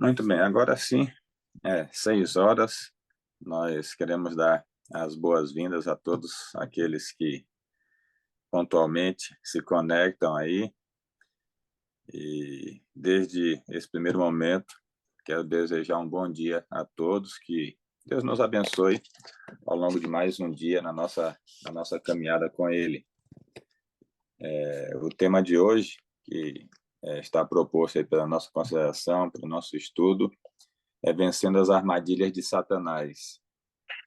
Muito bem, agora sim, 6 horas. Nós queremos dar as boas-vindas a todos aqueles que pontualmente se conectam aí. E desde esse primeiro momento, quero desejar um bom dia a todos, que Deus nos abençoe ao longo de mais um dia na nossa caminhada com Ele. O tema de hoje, que está proposto aí pela nossa consideração, pelo nosso estudo, é Vencendo as Armadilhas de Satanás.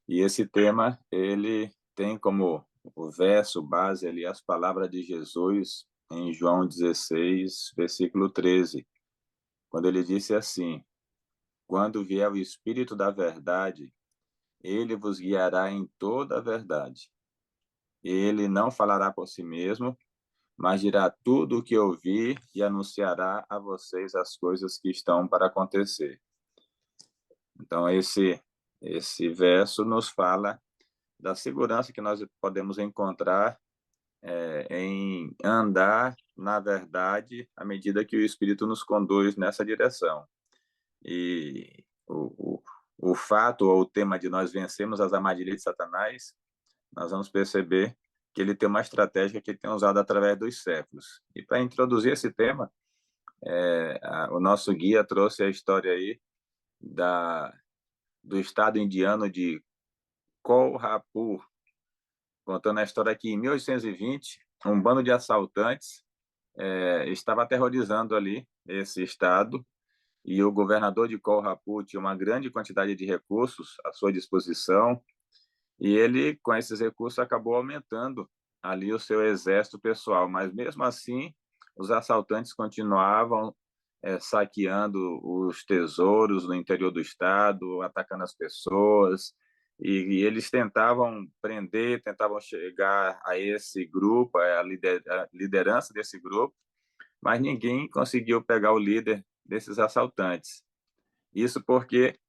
E esse tema, ele tem como o verso base ali as palavras de Jesus em João 16, versículo 13, quando ele disse assim: Quando vier o Espírito da verdade, ele vos guiará em toda a verdade. Ele não falará por si mesmo, mas dirá tudo o que ouvir e anunciará a vocês as coisas que estão para acontecer. Então, esse verso nos fala da segurança que nós podemos encontrar em andar na verdade à medida que o Espírito nos conduz nessa direção. E o fato ou o tema de nós vencermos as armadilhas de Satanás, nós vamos perceber que ele tem uma estratégia que ele tem usado através dos séculos. E para introduzir esse tema, o nosso guia trouxe a história aí do estado indiano de Kolhapur, contando a história que em 1820, um bando de assaltantes estava aterrorizando ali esse estado, e o governador de Kolhapur tinha uma grande quantidade de recursos à sua disposição, e ele, com esses recursos, acabou aumentando ali o seu exército pessoal, mas mesmo assim, os assaltantes continuavam saqueando os tesouros no interior do estado, atacando as pessoas, e eles tentavam prender, tentavam chegar a esse grupo, a liderança desse grupo, mas ninguém conseguiu pegar o líder desses assaltantes. Isso porque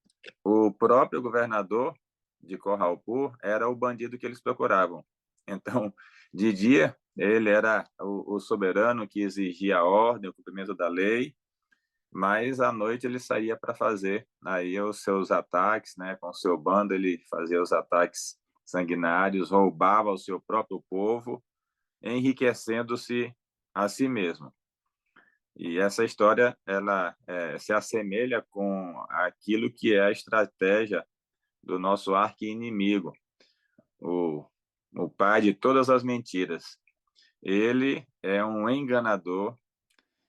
o próprio governador de Kohalpur era o bandido que eles procuravam. Então, de dia, ele era o soberano que exigia a ordem, o cumprimento da lei, mas à noite ele saía para fazer aí os seus ataques, né? Com o seu bando ele fazia os ataques sanguinários, roubava o seu próprio povo, enriquecendo-se a si mesmo. E essa história ela se assemelha com aquilo que é a estratégia do nosso arqui-inimigo, o, o pai de todas as mentiras. Ele é um enganador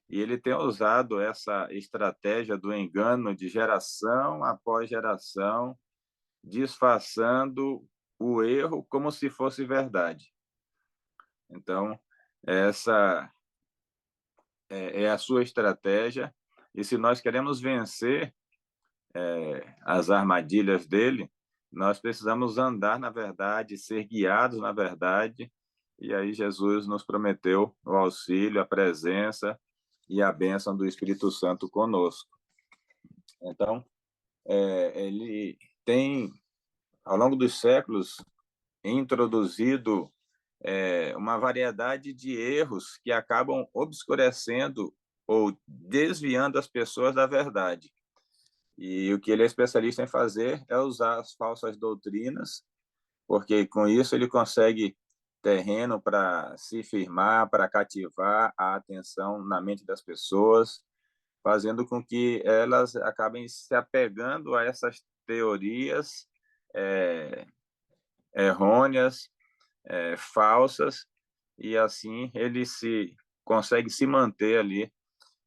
e ele tem usado essa estratégia do engano de geração após geração, disfarçando o erro como se fosse verdade. Então, essa é a sua estratégia, e se nós queremos vencer as armadilhas dele, nós precisamos andar na verdade, ser guiados na verdade, e aí Jesus nos prometeu o auxílio, a presença e a bênção do Espírito Santo conosco. Então, ele tem, ao longo dos séculos, introduzido uma variedade de erros que acabam obscurecendo ou desviando as pessoas da verdade. E o que ele é especialista em fazer é usar as falsas doutrinas, porque com isso ele consegue terreno para se firmar, para cativar a atenção na mente das pessoas, fazendo com que elas acabem se apegando a essas teorias é, errôneas, falsas, e assim ele se consegue se manter ali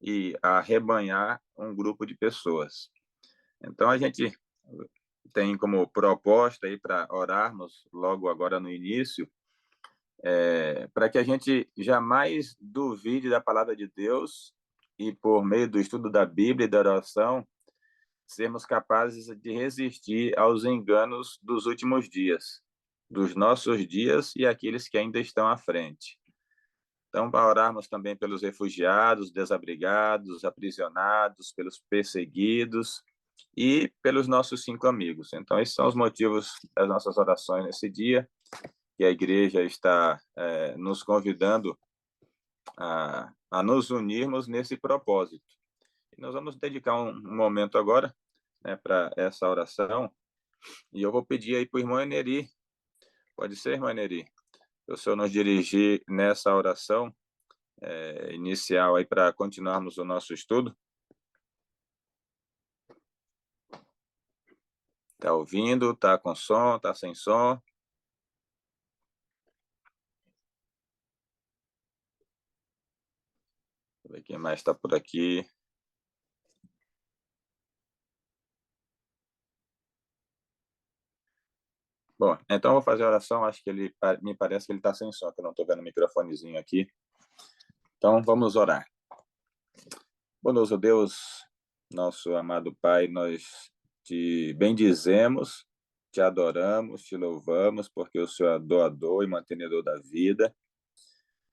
e arrebanhar um grupo de pessoas. Então a gente tem como proposta aí para orarmos logo agora no início, para que a gente jamais duvide da palavra de Deus e por meio do estudo da Bíblia e da oração sermos capazes de resistir aos enganos dos últimos dias, dos nossos dias e aqueles que ainda estão à frente. Então, para orarmos também pelos refugiados, desabrigados, aprisionados, pelos perseguidos e pelos nossos 5 amigos. Então, esses são os motivos das nossas orações nesse dia, que a igreja está nos convidando a nos unirmos nesse propósito. E nós vamos dedicar um momento agora, né, para essa oração. E eu vou pedir aí para o irmão Eneri. Pode ser, irmão Eneri? O senhor nos dirigir nessa oração inicial aí para continuarmos o nosso estudo. Está ouvindo? Está com som? Está sem som? Deixa eu ver quem mais está por aqui. Bom, então eu vou fazer a oração. Acho que me parece que ele está sem som, que eu não estou vendo o microfonezinho aqui. Então vamos orar. Bondoso Deus, nosso amado Pai, nós te bendizemos, te adoramos, te louvamos, porque o Senhor é doador e mantenedor da vida.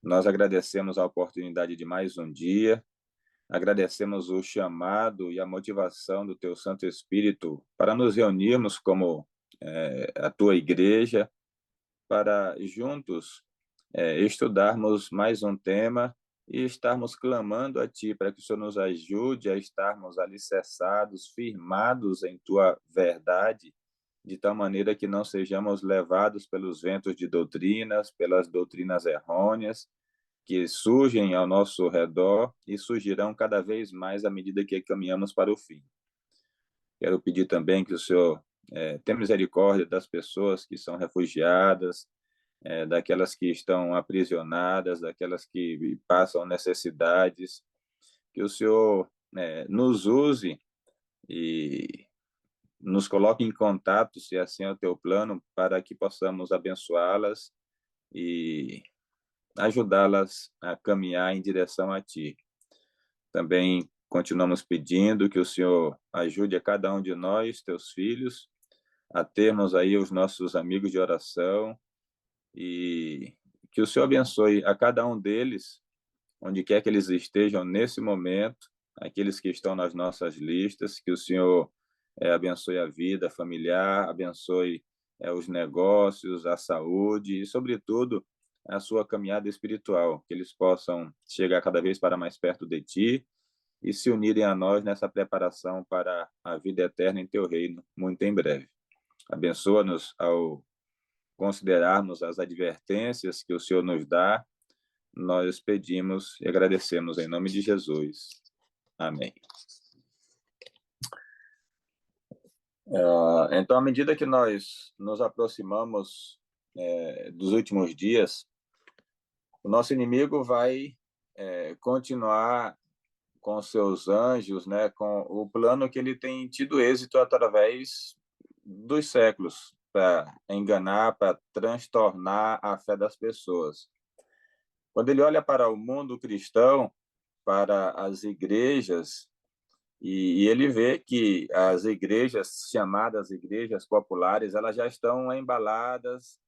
Nós agradecemos a oportunidade de mais um dia, agradecemos o chamado e a motivação do Teu Santo Espírito para nos reunirmos como a Tua igreja, para juntos estudarmos mais um tema e estarmos clamando a Ti para que o Senhor nos ajude a estarmos alicerçados, firmados em Tua verdade, de tal maneira que não sejamos levados pelos ventos de doutrinas, pelas doutrinas errôneas, que surgem ao nosso redor e surgirão cada vez mais à medida que caminhamos para o fim. Quero pedir também que o Senhor tenha misericórdia das pessoas que são refugiadas, daquelas que estão aprisionadas, daquelas que passam necessidades, que o Senhor nos use e nos coloque em contato, se assim é o teu plano, para que possamos abençoá-las e ajudá-las a caminhar em direção a Ti. Também continuamos pedindo que o Senhor ajude a cada um de nós, teus filhos, a termos aí os nossos amigos de oração e que o Senhor abençoe a cada um deles, onde quer que eles estejam nesse momento, aqueles que estão nas nossas listas, que o Senhor abençoe a vida familiar, abençoe os negócios, a saúde e, sobretudo, a sua caminhada espiritual, que eles possam chegar cada vez para mais perto de Ti e se unirem a nós nessa preparação para a vida eterna em Teu reino, muito em breve. Abençoa-nos ao considerarmos as advertências que o Senhor nos dá. Nós pedimos e agradecemos em nome de Jesus. Amém. Então, à medida que nós nos aproximamos dos últimos dias, o nosso inimigo vai continuar com seus anjos, né, com o plano que ele tem tido êxito através dos séculos, para enganar, para transtornar a fé das pessoas. Quando ele olha para o mundo cristão, para as igrejas, e ele vê que as igrejas, chamadas igrejas populares, elas já estão embaladas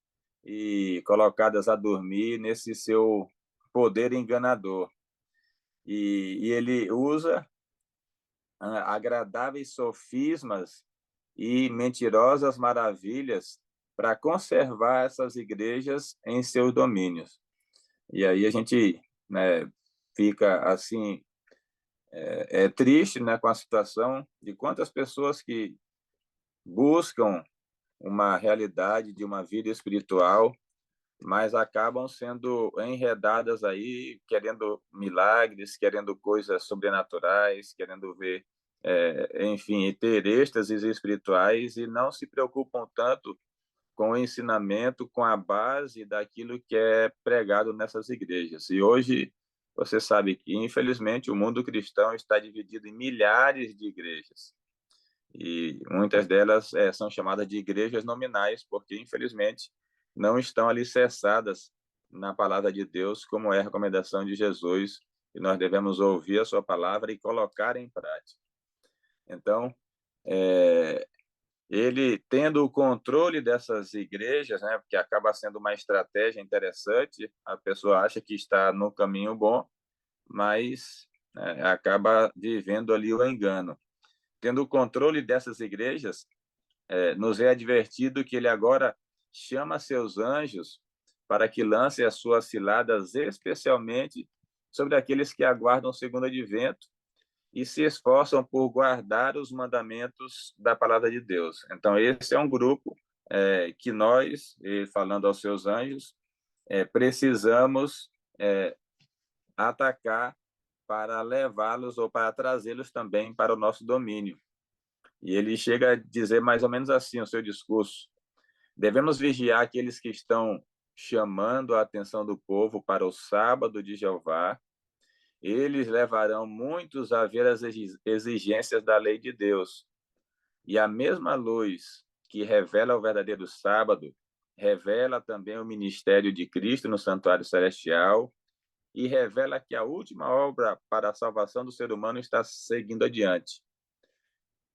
e colocadas a dormir nesse seu poder enganador. E ele usa agradáveis sofismas e mentirosas maravilhas para conservar essas igrejas em seus domínios. E aí a gente, né, fica assim triste, né, com a situação de quantas pessoas que buscam uma realidade de uma vida espiritual, mas acabam sendo enredadas aí, querendo milagres, querendo coisas sobrenaturais, querendo ver, enfim, ter êxtases espirituais e não se preocupam tanto com o ensinamento, com a base daquilo que é pregado nessas igrejas. E hoje você sabe que, infelizmente, o mundo cristão está dividido em milhares de igrejas. E muitas delas são chamadas de igrejas nominais, porque, infelizmente, não estão alicerçadas na palavra de Deus, como é a recomendação de Jesus, e nós devemos ouvir a sua palavra e colocar em prática. Então, ele tendo o controle dessas igrejas, né, porque acaba sendo uma estratégia interessante, a pessoa acha que está no caminho bom, mas acaba vivendo ali o engano. Tendo o controle dessas igrejas, nos é advertido que ele agora chama seus anjos para que lancem as suas ciladas, especialmente sobre aqueles que aguardam o segundo advento e se esforçam por guardar os mandamentos da palavra de Deus. Então, esse é um grupo que nós, falando aos seus anjos, precisamos atacar para levá-los ou para trazê-los também para o nosso domínio. E ele chega a dizer mais ou menos assim o seu discurso: devemos vigiar aqueles que estão chamando a atenção do povo para o sábado de Jeová. Eles levarão muitos a ver as exigências da lei de Deus. E a mesma luz que revela o verdadeiro sábado revela também o ministério de Cristo no santuário celestial e revela que a última obra para a salvação do ser humano está seguindo adiante.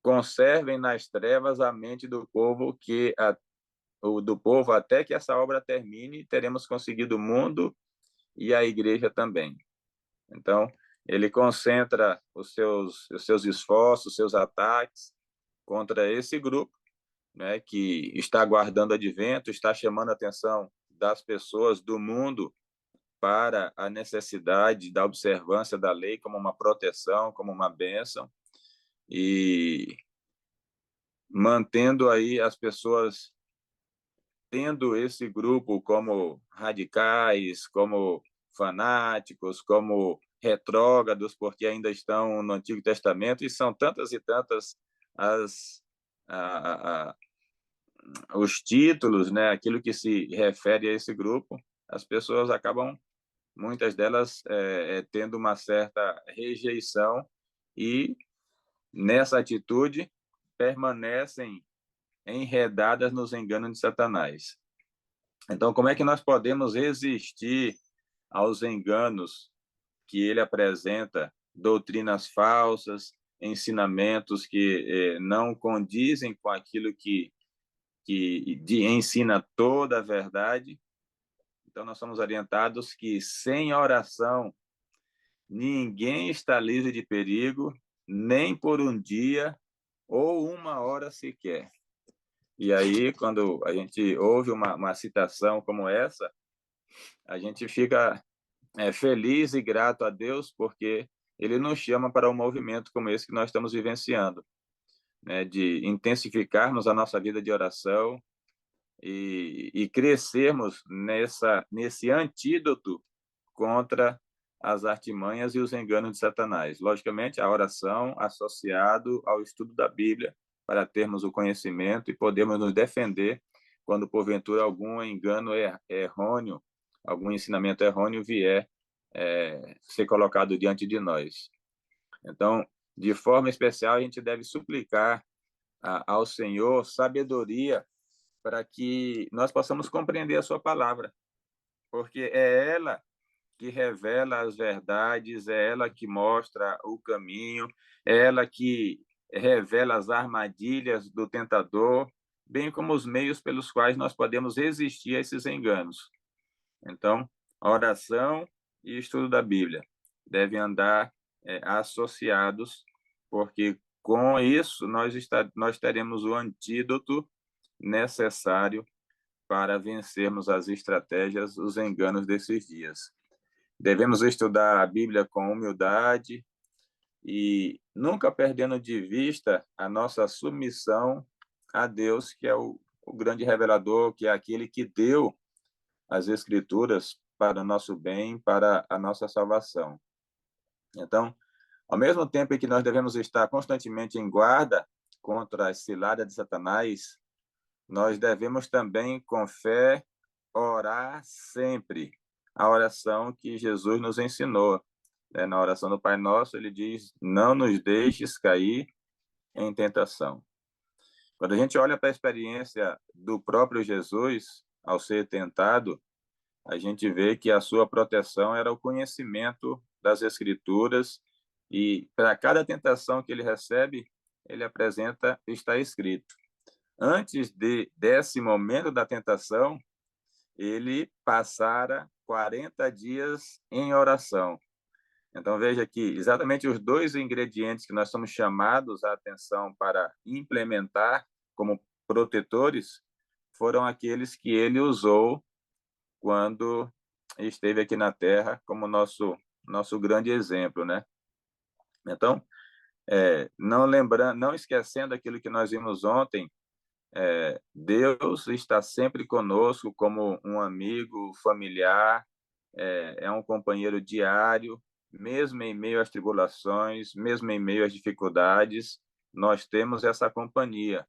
Conservem nas trevas a mente do povo até que essa obra termine, teremos conseguido o mundo e a igreja também. Então, ele concentra os seus esforços, os seus ataques contra esse grupo, né, que está aguardando o advento, está chamando a atenção das pessoas do mundo para a necessidade da observância da lei como uma proteção, como uma bênção, e mantendo aí as pessoas tendo esse grupo como radicais, como fanáticos, como retrógrados, porque ainda estão no Antigo Testamento, e são tantas e tantas os títulos, né, aquilo que se refere a esse grupo, as pessoas acabam, muitas delas, tendo uma certa rejeição e, nessa atitude, permanecem enredadas nos enganos de Satanás. Então, como é que nós podemos resistir aos enganos que ele apresenta, doutrinas falsas, ensinamentos que não condizem com aquilo que ensina toda a verdade? Então, nós somos orientados que, sem oração, ninguém está livre de perigo, nem por um dia ou uma hora sequer. E aí, quando a gente ouve uma citação como essa, a gente fica feliz e grato a Deus, porque ele nos chama para um movimento como esse que nós estamos vivenciando, né, de intensificarmos a nossa vida de oração e crescermos nesse antídoto contra as artimanhas e os enganos de Satanás. Logicamente, a oração associado ao estudo da Bíblia, para termos o conhecimento e podermos nos defender quando, porventura, algum engano errôneo, algum ensinamento errôneo vier ser colocado diante de nós. Então, de forma especial, a gente deve suplicar ao Senhor sabedoria para que nós possamos compreender a sua palavra, porque é ela que revela as verdades, é ela que mostra o caminho, é ela que revela as armadilhas do tentador, bem como os meios pelos quais nós podemos resistir a esses enganos. Então, a oração e o estudo da Bíblia devem andar associados, porque com isso nós teremos o antídoto necessário para vencermos as estratégias, os enganos desses dias. Devemos estudar a Bíblia com humildade e nunca perdendo de vista a nossa submissão a Deus, que é o grande revelador, que é aquele que deu as Escrituras para o nosso bem, para a nossa salvação. Então, ao mesmo tempo em que nós devemos estar constantemente em guarda contra as ciladas de Satanás, nós devemos também, com fé, orar sempre a oração que Jesus nos ensinou. Na oração do Pai Nosso, ele diz: não nos deixes cair em tentação. Quando a gente olha para a experiência do próprio Jesus, ao ser tentado, a gente vê que a sua proteção era o conhecimento das Escrituras, e para cada tentação que ele recebe, ele apresenta: está escrito. Antes desse momento da tentação, ele passara 40 dias em oração. Então, veja que exatamente os dois ingredientes que nós somos chamados a atenção para implementar como protetores foram aqueles que ele usou quando esteve aqui na Terra como nosso grande exemplo, né? Então, não esquecendo aquilo que nós vimos ontem, Deus está sempre conosco como um amigo, familiar, é um companheiro diário, mesmo em meio às tribulações, mesmo em meio às dificuldades, nós temos essa companhia.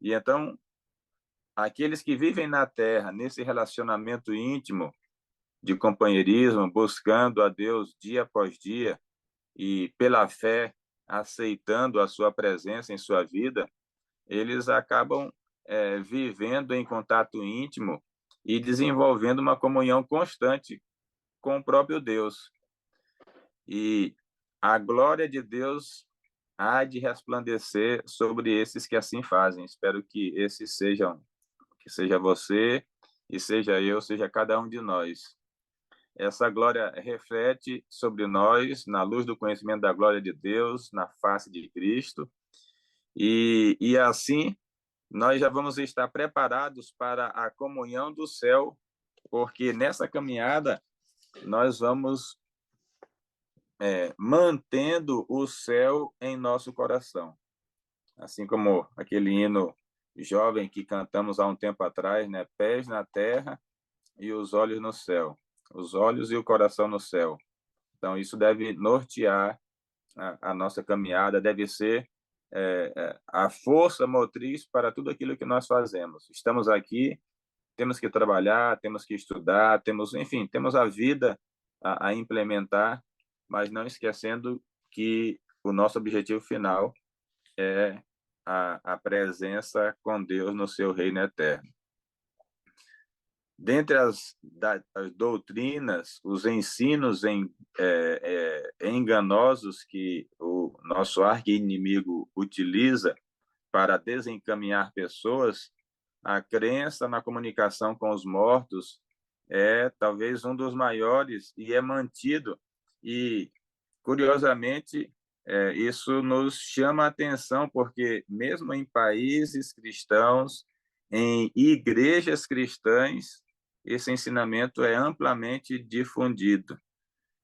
E então, aqueles que vivem na terra, nesse relacionamento íntimo de companheirismo, buscando a Deus dia após dia e pela fé aceitando a sua presença em sua vida, eles acabam vivendo em contato íntimo e desenvolvendo uma comunhão constante com o próprio Deus. E a glória de Deus há de resplandecer sobre esses que assim fazem. Espero que que seja você e seja eu, seja cada um de nós. Essa glória reflete sobre nós, na luz do conhecimento da glória de Deus, na face de Cristo, e assim nós já vamos estar preparados para a comunhão do céu, porque nessa caminhada nós vamos mantendo o céu em nosso coração. Assim como aquele hino jovem que cantamos há um tempo atrás, né? Pés na terra e os olhos no céu. Os olhos e o coração no céu. Então, isso deve nortear a nossa caminhada, deve ser a força motriz para tudo aquilo que nós fazemos. Estamos aqui, temos que trabalhar, temos que estudar, enfim, temos a vida a implementar, mas não esquecendo que o nosso objetivo final é a presença com Deus no seu reino eterno. Dentre as doutrinas, os ensinos enganosos que o nosso arqui-inimigo utiliza para desencaminhar pessoas, a crença na comunicação com os mortos é talvez um dos maiores e é mantido. E, curiosamente, isso nos chama a atenção, porque mesmo em países cristãos, em igrejas cristãs, esse ensinamento é amplamente difundido,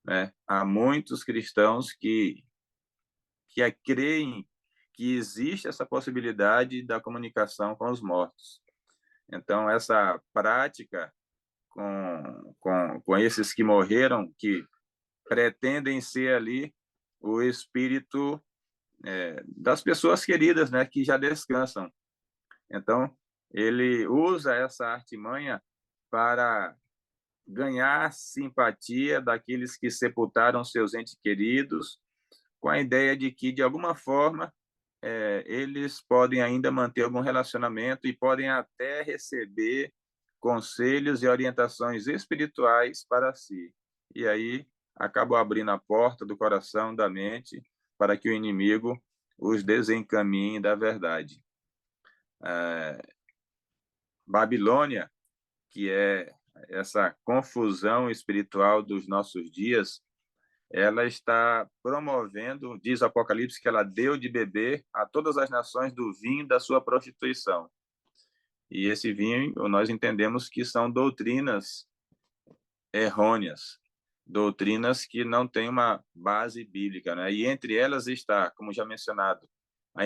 né? Há muitos cristãos que creem que existe essa possibilidade da comunicação com os mortos. Então, essa prática com esses que morreram, que pretendem ser ali o espírito das pessoas queridas, né, que já descansam. Então, ele usa essa artimanha para ganhar simpatia daqueles que sepultaram seus entes queridos, com a ideia de que, de alguma forma, eles podem ainda manter algum relacionamento e podem até receber conselhos e orientações espirituais para si. E aí acabam abrindo a porta do coração, da mente, para que o inimigo os desencaminhe da verdade. Babilônia, que é essa confusão espiritual dos nossos dias, ela está promovendo, diz o Apocalipse, que ela deu de beber a todas as nações do vinho da sua prostituição. E esse vinho, nós entendemos que são doutrinas errôneas, doutrinas que não têm uma base bíblica, né? E entre elas está, como já mencionado, a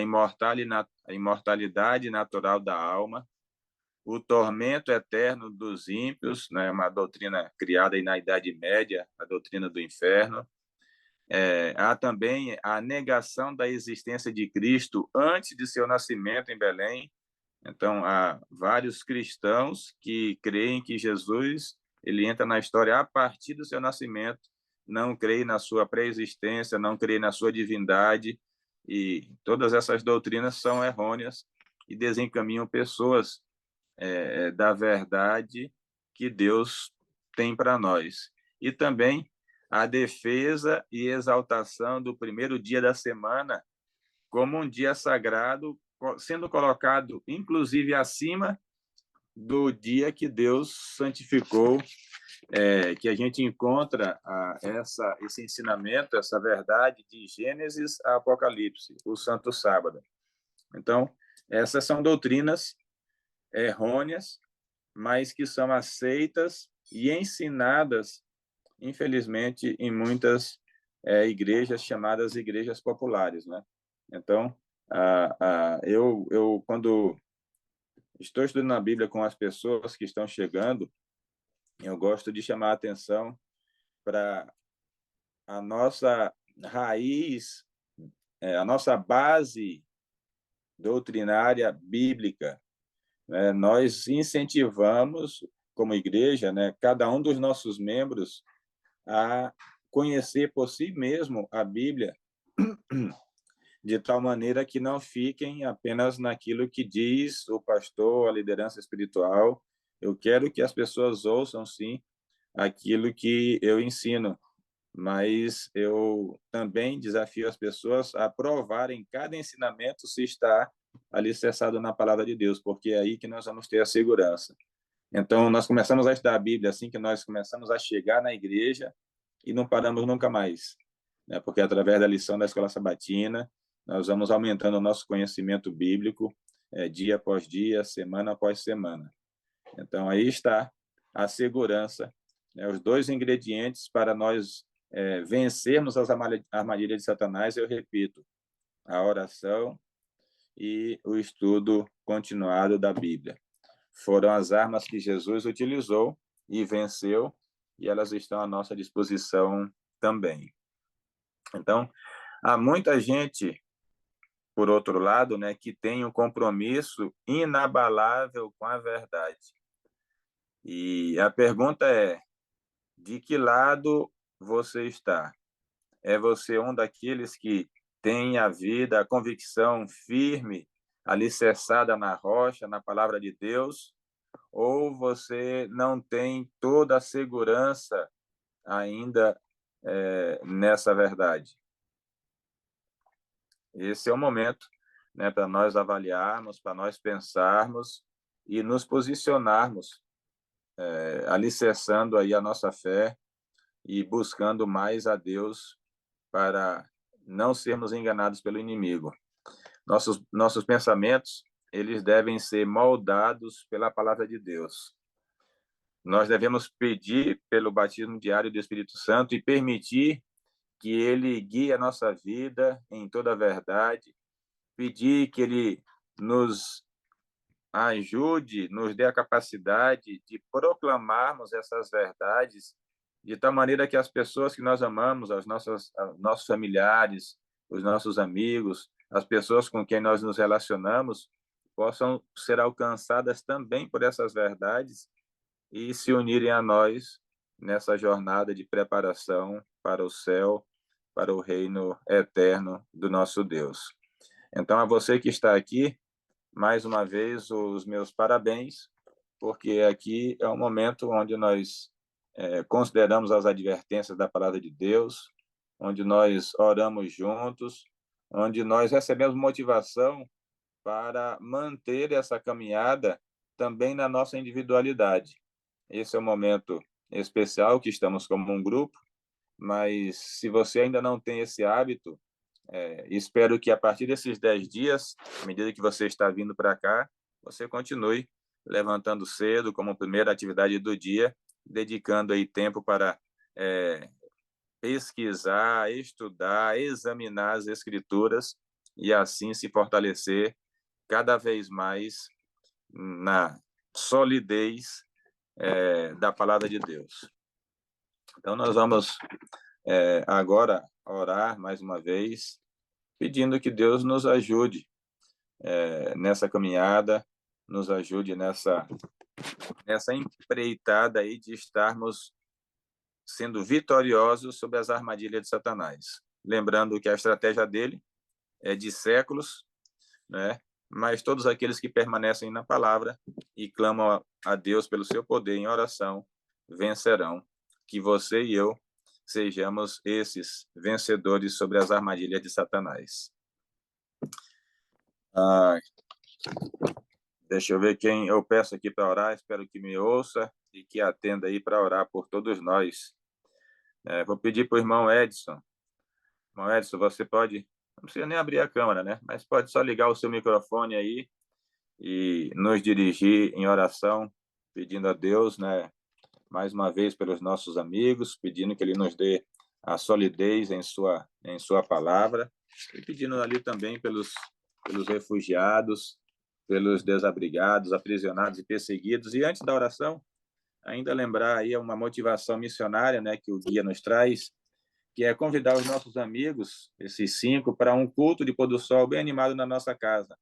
imortalidade natural da alma, o tormento eterno dos ímpios, né? Uma doutrina criada aí na Idade Média, a doutrina do inferno. Há também a negação da existência de Cristo antes de seu nascimento em Belém. Então, há vários cristãos que creem que Jesus ele entra na história a partir do seu nascimento, não creem na sua pré-existência, não creem na sua divindade, e todas essas doutrinas são errôneas e desencaminham pessoas da verdade que Deus tem para nós. E também a defesa e exaltação do primeiro dia da semana como um dia sagrado, sendo colocado, inclusive, acima do dia que Deus santificou, que a gente encontra esse ensinamento, essa verdade de Gênesis a Apocalipse, o Santo Sábado. Então, essas são doutrinas errôneas, mas que são aceitas e ensinadas, infelizmente, em muitas igrejas chamadas igrejas populares, né? Então, eu quando estou estudando a Bíblia com as pessoas que estão chegando, eu gosto de chamar a atenção para a nossa raiz, a nossa base doutrinária bíblica, né? Nós incentivamos, como igreja, né, cada um dos nossos membros a conhecer por si mesmo a Bíblia, de tal maneira que não fiquem apenas naquilo que diz o pastor, a liderança espiritual. Eu quero que as pessoas ouçam, sim, aquilo que eu ensino, mas eu também desafio as pessoas a provarem cada ensinamento se está alicerçado na palavra de Deus, porque é aí que nós vamos ter a segurança. Então, nós começamos a estudar a Bíblia assim que nós começamos a chegar na igreja e não paramos nunca mais, né? Porque através da lição da escola sabatina, nós vamos aumentando o nosso conhecimento bíblico dia após dia, semana após semana. Então, aí está a segurança, né? Os dois ingredientes para nós vencermos as armadilhas de Satanás, eu repito, a oração e o estudo continuado da Bíblia. Foram as armas que Jesus utilizou e venceu, e elas estão à nossa disposição também. Então, há muita gente, por outro lado, né, que tem um compromisso inabalável com a verdade. E a pergunta é: de que lado você está? É você um daqueles que tem a vida, a convicção firme, alicerçada na rocha, na palavra de Deus, ou você não tem toda a segurança ainda nessa verdade? Esse é o momento, né, para nós avaliarmos, para nós pensarmos e nos posicionarmos, alicerçando aí a nossa fé e buscando mais a Deus para não sermos enganados pelo inimigo. Nossos pensamentos, eles devem ser moldados pela palavra de Deus. Nós devemos pedir pelo batismo diário do Espírito Santo e permitir que ele guie a nossa vida em toda a verdade, pedir que ele nos ajude, nos dê a capacidade de proclamarmos essas verdades de tal maneira que as pessoas que nós amamos, aos nossos familiares, os nossos amigos, as pessoas com quem nós nos relacionamos, possam ser alcançadas também por essas verdades e se unirem a nós nessa jornada de preparação para o céu, para o reino eterno do nosso Deus. Então, a você que está aqui, mais uma vez, os meus parabéns, porque aqui é um momento onde nós consideramos as advertências da palavra de Deus, onde nós oramos juntos, onde nós recebemos motivação para manter essa caminhada também na nossa individualidade. Esse é um momento especial que estamos como um grupo, mas se você ainda não tem esse hábito, espero que a partir desses 10 dias, à medida que você está vindo para cá, você continue levantando cedo como primeira atividade do dia, dedicando aí tempo para pesquisar, estudar, examinar as escrituras e assim se fortalecer cada vez mais na solidez da palavra de Deus. Então, nós vamos agora orar mais uma vez, pedindo que Deus nos ajude nessa caminhada, nos ajude nessa empreitada aí de estarmos sendo vitoriosos sobre as armadilhas de Satanás. Lembrando que a estratégia dele é de séculos, né? Mas todos aqueles que permanecem na palavra e clamam a Deus pelo seu poder em oração, vencerão. Que você e eu sejamos esses vencedores sobre as armadilhas de Satanás. Deixa eu ver quem eu peço aqui para orar, espero que me ouça e que atenda aí para orar por todos nós. Vou pedir para o irmão Edson. Irmão Edson, você pode, não precisa nem abrir a câmera, né? Mas pode só ligar o seu microfone aí e nos dirigir em oração, pedindo a Deus, né, mais uma vez pelos nossos amigos, pedindo que ele nos dê a solidez em sua palavra, e pedindo ali também pelos refugiados, pelos desabrigados, aprisionados e perseguidos. E antes da oração, ainda lembrar aí uma motivação missionária, né, que o guia nos traz, que é convidar os nossos amigos, esses 5, para um culto de pôr do sol bem animado na nossa casa.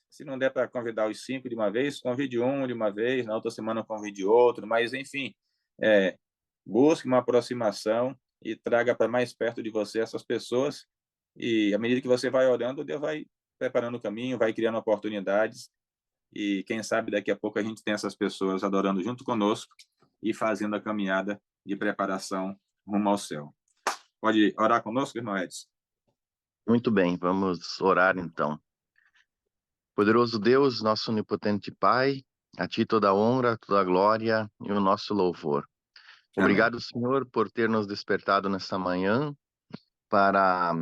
Se não der para convidar os 5 de uma vez, convide um de uma vez, na outra semana convide outro, mas, enfim, busque uma aproximação e traga para mais perto de você essas pessoas, e à medida que você vai orando, Deus vai preparando o caminho, vai criando oportunidades, e quem sabe daqui a pouco a gente tem essas pessoas adorando junto conosco e fazendo a caminhada de preparação rumo ao céu. Pode orar conosco, irmão Edson? Muito bem, vamos orar então. Poderoso Deus, nosso onipotente Pai, a Ti toda a honra, toda a glória e o nosso louvor. Obrigado, Senhor, por ter nos despertado nesta manhã para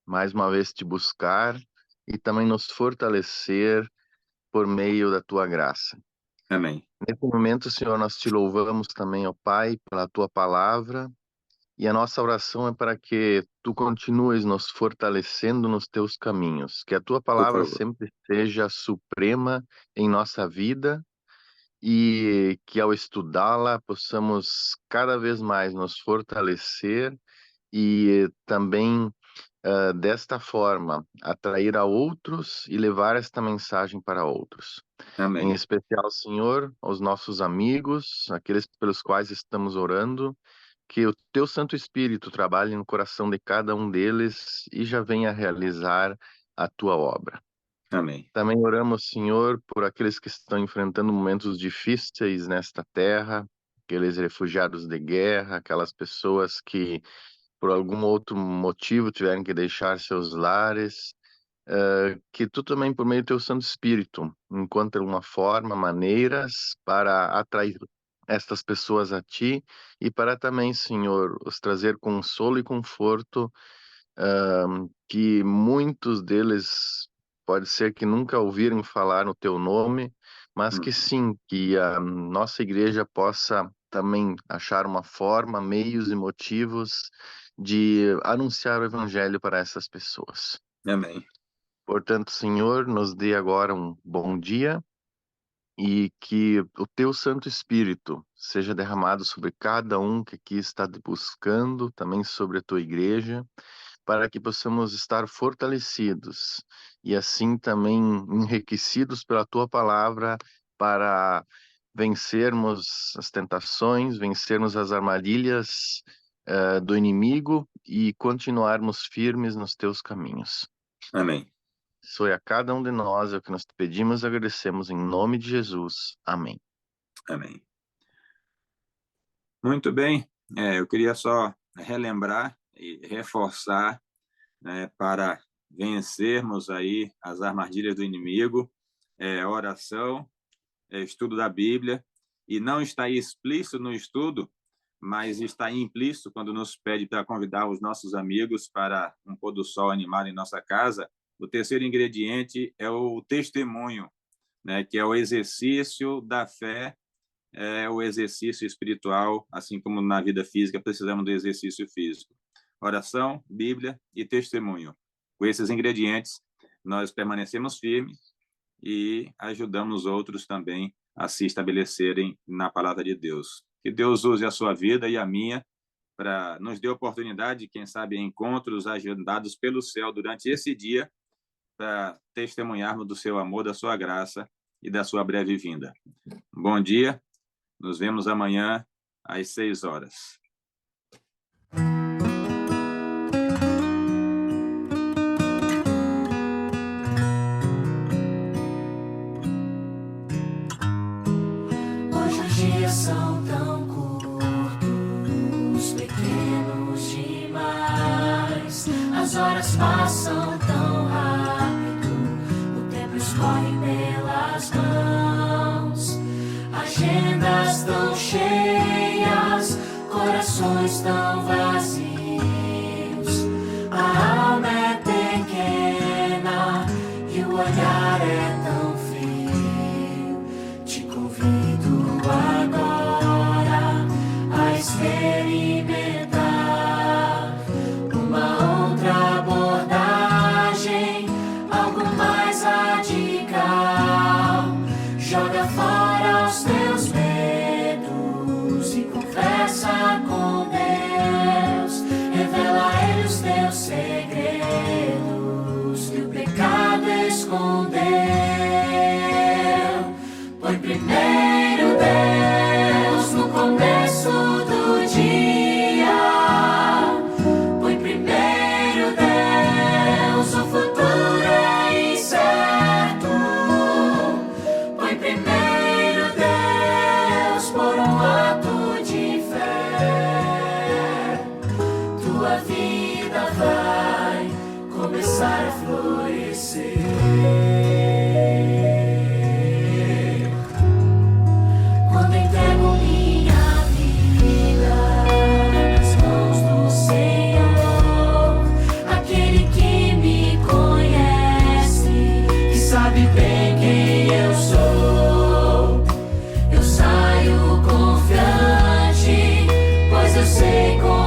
mais uma vez Te buscar e também nos fortalecer por meio da Tua graça. Amém. Nesse momento, Senhor, nós Te louvamos também, ó Pai, pela Tua palavra, e a nossa oração é para que Tu continues nos fortalecendo nos Teus caminhos, que a Tua Por palavra favor. sempre seja suprema em nossa vida e que ao estudá-la possamos cada vez mais nos fortalecer e também, desta forma, atrair a outros e levar esta mensagem para outros. Em Amém. especial, Senhor, aos nossos amigos, aqueles pelos quais estamos orando, que o Teu Santo Espírito trabalhe no coração de cada um deles e já venha realizar a Tua obra. Amém. Também oramos, Senhor, por aqueles que estão enfrentando momentos difíceis nesta terra, aqueles refugiados de guerra, aquelas pessoas que, por algum outro motivo, tiveram que deixar seus lares, que Tu também, por meio do Teu Santo Espírito, encontre uma forma, maneiras para atrair estas pessoas a Ti e para também, Senhor, os trazer consolo e conforto, que muitos deles pode ser que nunca ouviram falar no Teu nome, mas que sim, que a nossa igreja possa também achar uma forma, meios e motivos de anunciar o Evangelho para essas pessoas. Amém. Portanto, Senhor, nos dê agora um bom dia e que o Teu Santo Espírito seja derramado sobre cada um que aqui está te buscando, também sobre a Tua igreja, para que possamos estar fortalecidos e assim também enriquecidos pela Tua palavra para vencermos as tentações, vencermos as armadilhas do inimigo e continuarmos firmes nos Teus caminhos. Amém. Soe a cada um de nós é o que nós te pedimos e agradecemos em nome de Jesus. Amém. Amém. Muito bem. Eu queria só relembrar e reforçar, né, para vencermos aí as armadilhas do inimigo, oração, estudo da Bíblia, e não está explícito no estudo, mas está implícito quando nos pede para convidar os nossos amigos para um pôr do sol animado em nossa casa. O terceiro ingrediente é o testemunho, né, que é o exercício da fé, o exercício espiritual, assim como na vida física precisamos do exercício físico. Oração, Bíblia e testemunho. Com esses ingredientes, nós permanecemos firmes e ajudamos outros também a se estabelecerem na palavra de Deus. Que Deus use a sua vida e a minha para nos dê oportunidade, quem sabe encontros agendados pelo céu durante esse dia, para testemunharmos do seu amor, da sua graça e da sua breve vinda. Bom dia, nos vemos amanhã às 6 horas. Hoje os dias são tão curtos, pequenos demais, as horas passam tão rápido, o tempo escorre pelas mãos, agendas tão cheias, corações tão vazios, a alma é pequena e o olhar é tão frio. Te convido agora a experimentar sabe bem quem eu sou. Eu saio confiante, pois eu sei como